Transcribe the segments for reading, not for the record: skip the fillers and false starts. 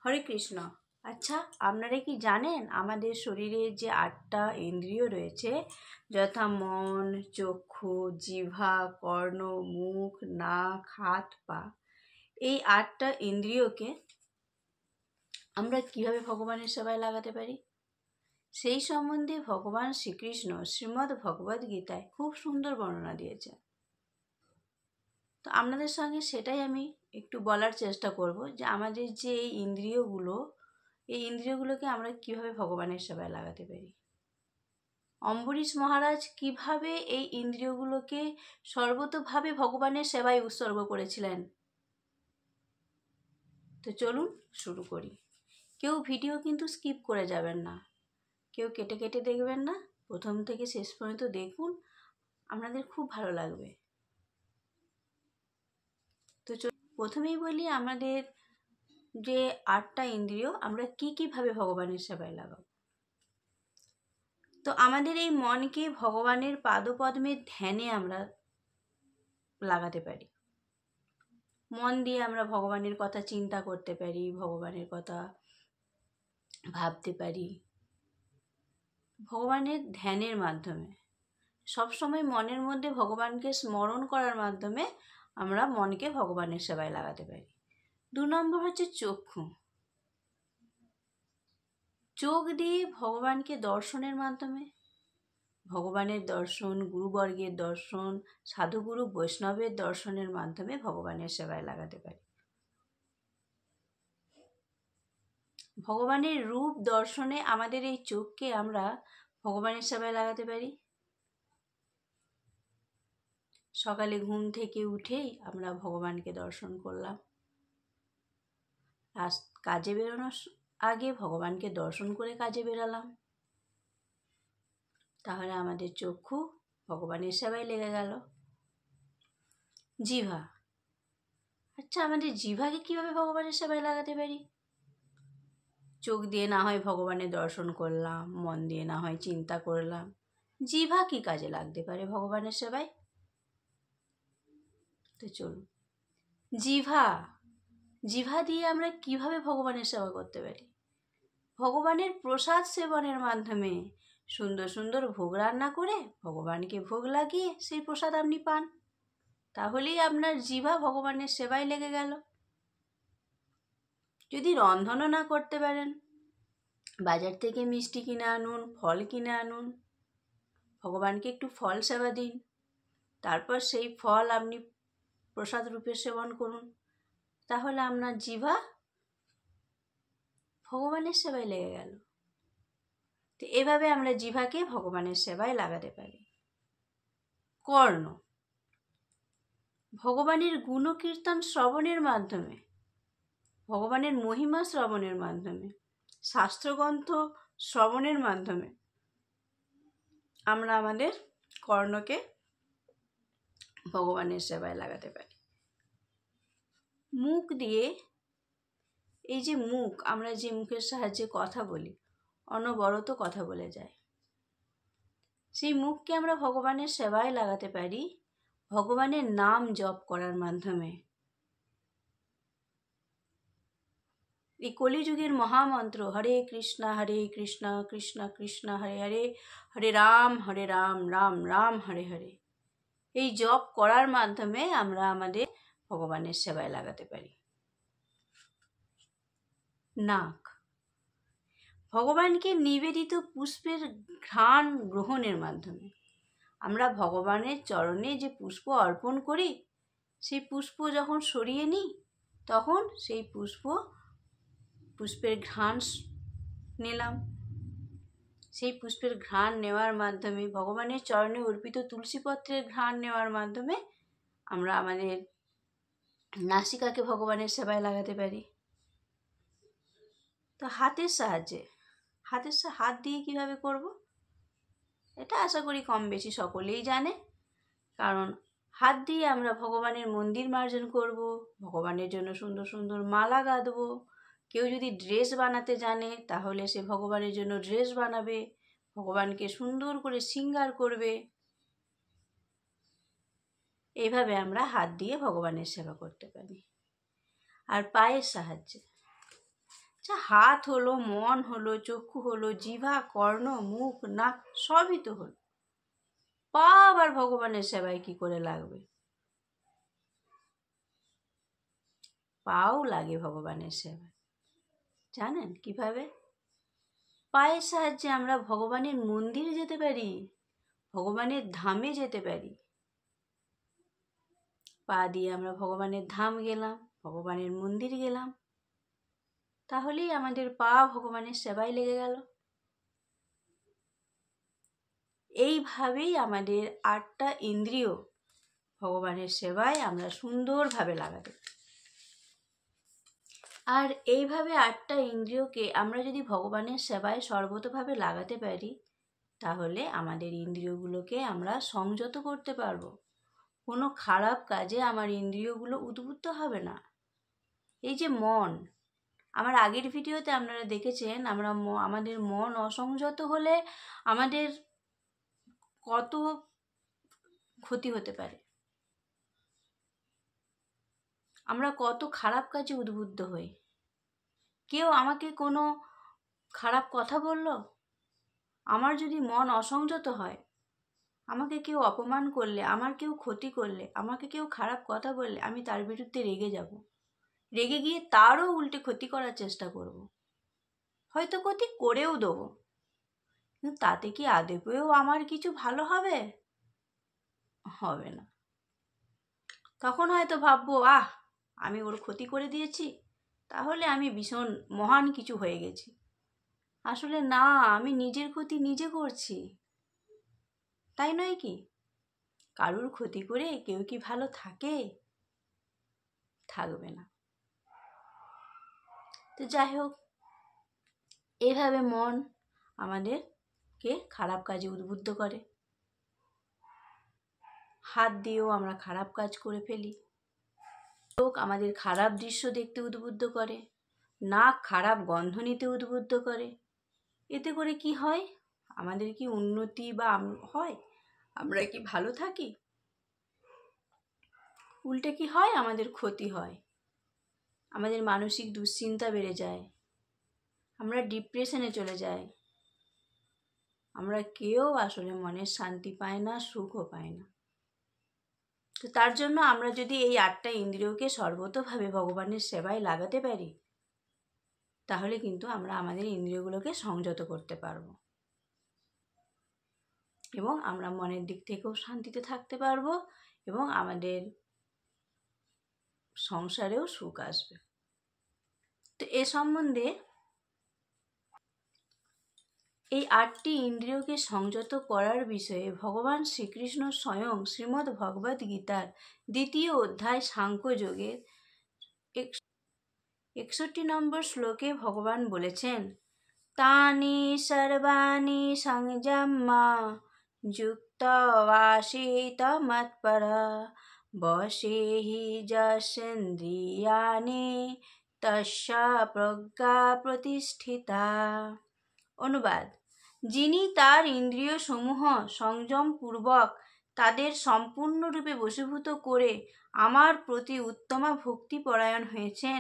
হরে কৃষ্ণ। আচ্ছা, আপনারা কি জানেন আমাদের শরীরে যে 8টা ইন্দ্রিয় রয়েছে, যথা মন, চক্ষু, জিহ্বা, কর্ণ, মুখ, নাক, হাত, পা, এই 8টা ইন্দ্রিয়কে আমরা কিভাবে ভগবানের সেবায় লাগাতে পারি সেই সম্বন্ধে ভগবান শ্রীকৃষ্ণ শ্রীমদ্ ভগবদ গীতায় খুব সুন্দর বর্ণনা দিয়েছে। তো আপনাদের সঙ্গে সেটাই আমি একটু বলার চেষ্টা করব যে আমাদের যে এই ইন্দ্রিয়গুলোকে আমরা কিভাবে ভগবানের সেবায় লাগাতে পারি। অম্বরীশ মহারাজ কিভাবে এই ইন্দ্রিয়গুলোকে সর্বতোভাবে ভগবানের সেবায় উৎসর্গ করেছিলেন। তো চলুন শুরু করি। কেউ ভিডিও কিন্তু স্কিপ করে যাবেন না, কেউ কেটে কেটে দেখবেন না, প্রথম থেকে শেষ পর্যন্ত দেখুন, আপনাদের খুব ভালো লাগবে। তো প্রথমেই বলি আমাদের যে 8টা ইন্দ্রিয় আমরা কিভাবে ভগবানের সেবায় লাগাবো। তো আমাদের এই মনকে ভগবানের পাদপদ্মের ধ্যানে আমরা লাগাতে পারি। মন দিয়ে আমরা ভগবানের কথা চিন্তা করতে পারি, ভগবানের কথা ভাবতে পারি ভগবানের ধ্যানের মাধ্যমে। সবসময় মনের মধ্যে ভগবানকে স্মরণ করার মাধ্যমে আমরা মনকে ভগবানের সেবায় লাগাতে পারি। 2 নম্বর হচ্ছে চক্ষু। চোখ দিয়ে ভগবানকে দর্শনের মাধ্যমে, ভগবানের দর্শন, গুরুবর্গের দর্শন, সাধুগুরু বৈষ্ণবের দর্শনের মাধ্যমে ভগবানের সেবায় লাগাতে পারি। ভগবানের রূপ দর্শনে আমাদের এই চোখকে আমরা ভগবানের সেবায় লাগাতে পারি। সকালে ঘুম থেকে উঠেই আমরা ভগবানকে দর্শন করলাম, কাজে বেরোনোর আগে ভগবানকে দর্শন করে কাজে বেরালাম, তাহলে আমাদের চক্ষু ভগবানের সেবায় লেগে গেল। জিহ্বা। আচ্ছা, আমাদের জিহ্বাকে কিভাবে ভগবানের সেবায় লাগাতে পারি? চোখ দিয়ে না হয় ভগবানের দর্শন করলাম, মন দিয়ে না হয় চিন্তা করলাম, জিহ্বা কি কাজে লাগতে পারে ভগবানের সেবায়? তো চলুন, জিহ্বা দিয়ে আমরা কিভাবে ভগবানের সেবা করতে পারি? ভগবানের প্রসাদ সেবনের মাধ্যমে সুন্দর সুন্দর ভোগ রান্না করে ভগবানকে ভোগ লাগিয়ে সেই প্রসাদ আপনি পান, তাহলেই আপনার জিহ্বা ভগবানের সেবায় লেগে গেল। যদি রন্ধনও না করতে পারেন, বাজার থেকে মিষ্টি কিনে আনুন, ফল কিনে আনুন, ভগবানকে একটু ফল সেবা দিন, তারপর সেই ফল আপনি প্রসাদ রূপে সেবন করুন, তাহলে আপনার জিহ্বা ভগবানের সেবায় লেগে গেল। তো এভাবে আমরা জিহ্বাকে ভগবানের সেবায় লাগাতে পারি। কর্ণ। ভগবানের গুণকীর্তন শ্রবণের মাধ্যমে, ভগবানের মহিমা শ্রবণের মাধ্যমে, শাস্ত্রগ্রন্থ শ্রবণের মাধ্যমে আমরা আমাদের কর্ণকে ভগবানের সেবায় লাগাতে পারি। মুখ দিয়ে, এই যে মুখ, আমরা যে মুখের সাহায্যে কথা বলি, অনবরত কথা বলে যায়, সেই মুখকে আমরা ভগবানের সেবায় লাগাতে পারি ভগবানের নাম জপ করার মাধ্যমে। এই কলিযুগের মহামন্ত্র হরে কৃষ্ণ কৃষ্ণ কৃষ্ণ হরে হরে, হরে রাম রাম রাম হরে হরে, এই জপ করার মাধ্যমে আমরা আমাদের ভগবানের সেবায় লাগাতে পারি। নাক। ভগবানকে নিবেদিত পুষ্পের ঘ্রাণ গ্রহণের মাধ্যমে আমরা ভগবানের চরণে যে পুষ্প অর্পণ করি, সেই পুষ্প যখন সরিয়ে নিই, তখন সেই পুষ্পের ঘ্রাণ নিলাম। সেই পুষ্পের ঘ্রাণ নেওয়ার মাধ্যমে, ভগবানের চরণে অর্পিত তুলসীপত্রের ঘ্রাণ নেওয়ার মাধ্যমে আমরা আমাদের নাসিকাকে ভগবানের সেবায় লাগাতে পারি। তো হাতের সাহায্যে, হাত দিয়ে কিভাবে করব, এটা আশা করি কম বেশি সকলেই জানে। কারণ হাত দিয়ে আমরা ভগবানের মন্দির মার্জন করব, ভগবানের জন্য সুন্দর সুন্দর মালা গাঁথব। কেউ যদি ড্রেস বানাতে জানে তাহলে সে ভগবানের জন্য ড্রেস বানাবে, ভগবানকে সুন্দর করে শৃঙ্গার করবে। এইভাবে আমরা হাত দিয়ে ভগবানের সেবা করতে পারি। আর পায়ের সাহায্যে, আচ্ছা, হাত হলো, মন হলো, চক্ষু হলো, জিহ্বা, কর্ণ, মুখ, নাক সবই তো হলো, পা আবার ভগবানের সেবায় কি করে লাগবে? পাও লাগে ভগবানের সেবায়। জানেন কিভাবে? পায়ের সাহায্যে আমরা ভগবানের মন্দিরে যেতে পারি, ভগবানের ধামে যেতে পারি। পা দিয়ে আমরা ভগবানের ধাম গেলাম, ভগবানের মন্দির গেলাম, তাহলেই আমাদের পা ভগবানের সেবায় লেগে গেল। এইভাবেই আমাদের 8টা ইন্দ্রিয় ভগবানের সেবায় আমরা সুন্দরভাবে লাগাতে পারি। আর এইভাবে 8টা ইন্দ্রিয়কে আমরা যদি ভগবানের সেবায় সর্বতোভাবে লাগাতে পারি, তাহলে আমাদের ইন্দ্রিয়গুলোকে আমরা সংযত করতে পারবো। কোনো খারাপ কাজে আমার ইন্দ্রিয়গুলো উদ্বুদ্ধ হবে না। এই যে মন, আমার আগের ভিডিওতে আপনারা দেখেছেন আমাদের মন অসংযত হলে আমাদের কত ক্ষতি হতে পারে, আমরা কত খারাপ কাজে উদ্বুদ্ধ হই। কেউ আমাকে কোনো খারাপ কথা বলল, আমার যদি মন অসংযত হয়, আমাকে কেউ অপমান করলে, আমার কেউ ক্ষতি করলে, আমাকে কেউ খারাপ কথা বললে, আমি তার বিরুদ্ধে রেগে যাব, রেগে গিয়ে তারও উল্টে ক্ষতি করার চেষ্টা করব, হয়তো ক্ষতি করেও দেবো, কিন্তু তাতে কি আদপেও আমার কিছু ভালো হবে? হবে না। তখন হয়তো ভাববো, আমি ওর ক্ষতি করে দিয়েছি, তাহলে আমি ভীষণ মহান কিছু হয়ে গেছি। আসলে না, আমি নিজের ক্ষতি নিজে করছি, তাই নয় কি? কারুর ক্ষতি করে কেউ কি ভালো থাকে? থাকবে না। তো যাই হোক, এভাবে মন আমাদেরকে খারাপ কাজে উদ্বুদ্ধ করে। হাত দিয়েও আমরা খারাপ কাজ করে ফেলি। চোখ আমাদের খারাপ দৃশ্য দেখতে উদ্বুদ্ধ করে, নাক খারাপ গন্ধ নিতে উদ্বুদ্ধ করে। এতে করে কি হয়? আমাদের কি উন্নতি বা হয়? আমরা কি ভালো থাকি? উল্টে কি হয়? আমাদের ক্ষতি হয়, আমাদের মানসিক দুশ্চিন্তা বেড়ে যায়, আমরা ডিপ্রেশনে চলে যাই, আমরা কেউ আসলে মনের শান্তি পায় না, সুখও পায় না। তো তার জন্য আমরা যদি এই 8টা ইন্দ্রিয়কে সর্বতোভাবে ভগবানের সেবায় লাগাতে পারি, তাহলে কিন্তু আমরা আমাদের ইন্দ্রিয়গুলোকে সংযত করতে পারবো এবং আমরা মনের দিক থেকেও শান্তিতে থাকতে পারবো এবং আমাদের সংসারেও সুখ আসবে। তো এ সম্বন্ধে এই 8টি ইন্দ্রিয়কে সংযত করার বিষয়ে ভগবান শ্রীকৃষ্ণ স্বয়ং শ্রীমদ্ ভগবদ্ গীতার 2য় অধ্যায় সাংখ্যযোগের 61 নম্বর শ্লোকে ভগবান বলেছেন, তানি সর্বাণি সংযম্য যুক্তবাসিত মৎপরা বশে হি যস্যেন্দ্রিয়াণি তস্য প্রজ্ঞা প্রতিষ্ঠিতা। অনুবাদ: যিনি তার ইন্দ্রিয় সমূহ সংযম পূর্বক তাদের সম্পূর্ণরূপে বশীভূত করে আমার প্রতি উত্তমা ভক্তি পরায়ণ হয়েছেন,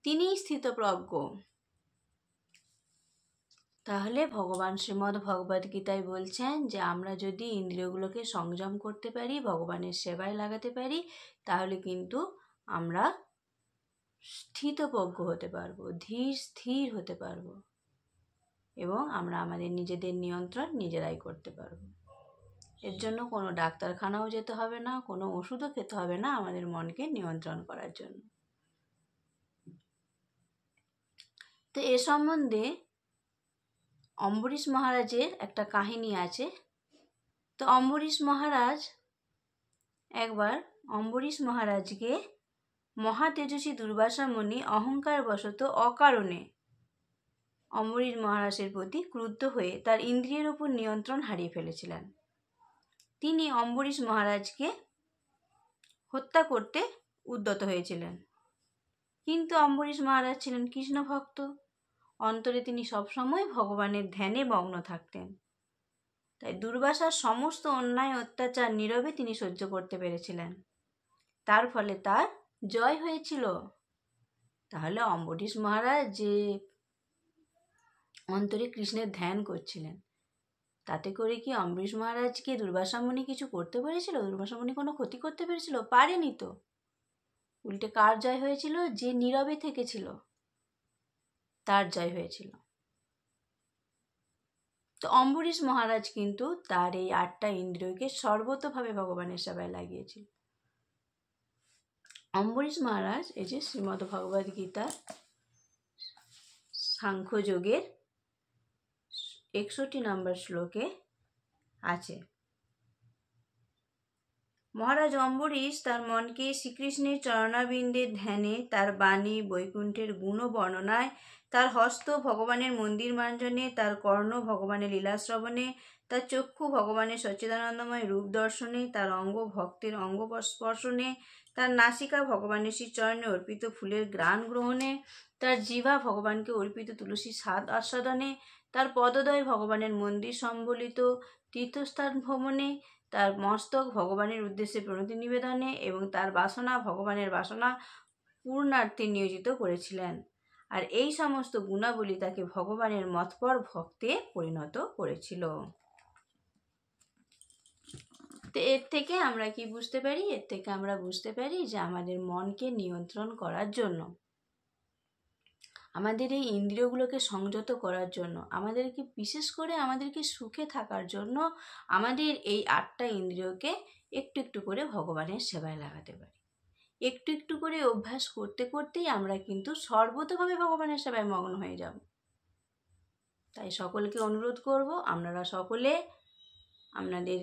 তিনিই স্থিতপ্রজ্ঞ। তাহলে ভগবান শ্রীমদ্ ভগবদ্ গীতায় বলছেন যে আমরা যদি ইন্দ্রিয়গুলোকে সংযম করতে পারি, ভগবানের সেবায় লাগাতে পারি, তাহলে কিন্তু আমরা স্থিতপ্রজ্ঞ হতে পারবো, ধীর স্থির হতে পারবো এবং আমরা আমাদের নিজেদের নিয়ন্ত্রণ নিজেরাই করতে পারবো। এর জন্য কোনো ডাক্তারখানাও যেতে হবে না, কোনো ওষুধও খেতে হবে না আমাদের মনকে নিয়ন্ত্রণ করার জন্য। তো এ সম্বন্ধে অম্বরীশ মহারাজের একটা কাহিনী আছে। তো অম্বরীশ মহারাজকে মহাতেজস্বী দুর্বাসা মুনি অহংকারবশত অকারণে অম্বরীশ মহারাজের প্রতি ক্রুদ্ধ হয়ে তার ইন্দ্রিয়ের উপর নিয়ন্ত্রণ হারিয়ে ফেলেছিলেন। তিনি অম্বরীশ মহারাজকে হত্যা করতে উদ্যত হয়েছিলেন, কিন্তু অম্বরীশ মহারাজ ছিলেন কৃষ্ণ ভক্ত, অন্তরে তিনি সবসময় ভগবানের ধ্যানে মগ্ন থাকতেন। তাই দুর্বাসার সমস্ত অন্যায় অত্যাচার নীরবে তিনি সহ্য করতে পেরেছিলেন, তার ফলে তার জয় হয়েছিল। তাহলে অম্বরীশ মহারাজ যে অন্তরে কৃষ্ণের ধ্যান করছিলেন। তাতে করে কি অম্বরীশ মহারাজকে দুর্বাসা মুনি কিছু করতে পেরেছিল? দুর্বাসা মুনি কোনো ক্ষতি করতে পেরেছিল? পারেনি তো। উল্টে কার জয় হয়েছিল? যে নীরবে থেকেছিল তার জয় হয়েছিল। তো অম্বরীশ মহারাজ কিন্তু তার এই 8টা ইন্দ্রিয়কে সর্বতোভাবে ভগবানের সেবায় লাগিয়েছিল। অম্বরীশ মহারাজ এই যে শ্রীমদ্ ভগবদ গীতার সাংখ্যযোগের 61 নম্বর শ্লোকে আছে, মহারাজ অম্বরীশ তার মনকে শ্রীকৃষ্ণের চরণাবিন্দের ধ্যানে, তার বাণী বৈকুণ্ঠের গুণ বর্ণনায়, তার হস্ত ভগবানের মন্দির মার্জনে, তার কর্ণ ভগবানের লীলাশ্রবণে, তার চক্ষু ভগবানের সচ্চিদানন্দময় রূপ দর্শনে, তার অঙ্গ ভক্তের অঙ্গ স্পর্শনে, তার নাসিকা ভগবানের শ্রীচরণে অর্পিত ফুলের ঘ্রাণ গ্রহণে, তার জিহ্বা ভগবানকে অর্পিত তুলসীর স্বাদ আস্বাদনে, তার পদদ্বয় ভগবানের মন্দির সম্বলিত তীর্থস্থান ভ্রমণে, তার মস্তক ভগবানের উদ্দেশ্যে প্রণতি নিবেদনে এবং তার বাসনা ভগবানের বাসনা পূর্ণার্থে নিয়োজিত করেছিলেন। আর এই সমস্ত গুণাবলী তাকে ভগবানের মতপর ভক্তে পরিণত করেছিল। তো এর থেকে আমরা কি বুঝতে পারি? এর থেকে আমরা বুঝতে পারি যে আমাদের মনকে নিয়ন্ত্রণ করার জন্য, আমাদের এই ইন্দ্রিয়গুলোকে সংযত করার জন্য, আমাদেরকে বিশেষ করে আমাদেরকে সুখে থাকার জন্য আমাদের এই 8টা ইন্দ্রিয়কে একটু একটু করে ভগবানের সেবায় লাগাতে পারি। একটু একটু করে অভ্যাস করতে করতেই আমরা কিন্তু সর্বতোভাবে ভগবানের সেবায় মগ্ন হয়ে যাব। তাই সকলকে অনুরোধ করব, আপনারা সকলে আপনাদের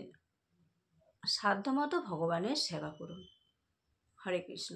সাধ্যমতো ভগবানের সেবা করুন। হরে কৃষ্ণ।